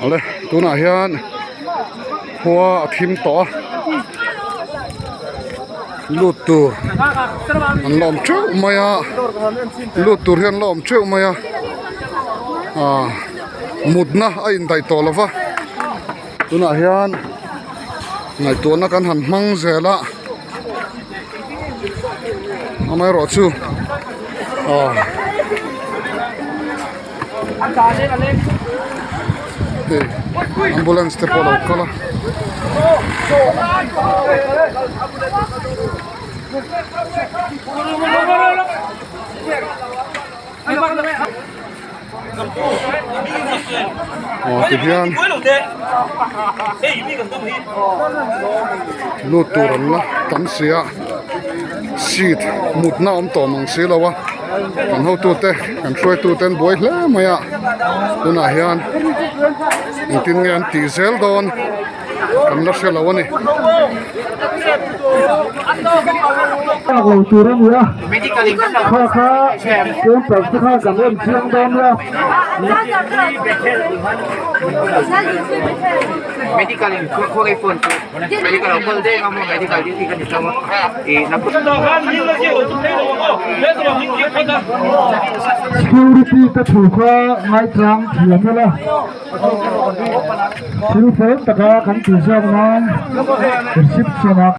ale tuna hian hoa thim to lut tur an lom cheu maya lut tur hian lom cheu maya mutna a in dai to lova tuna hian ngai to na kan han mang zela amai ro chu ambulance te polo kala thì hian lut turan la kan sia seat mutna om to mang se lawa kan ho tu te kan throi tu ten boy hle maya tuna hian tin ngan ti zel don kan la se lawani Hậu turan ya kha cũng tập cho kha cảm ơn chiang don ya medical in ko kay phone medical ko de amo medical di kan dito mo na security ta thu kha ngai trang thiam la siru phone ta kha kan ti sa man ship chena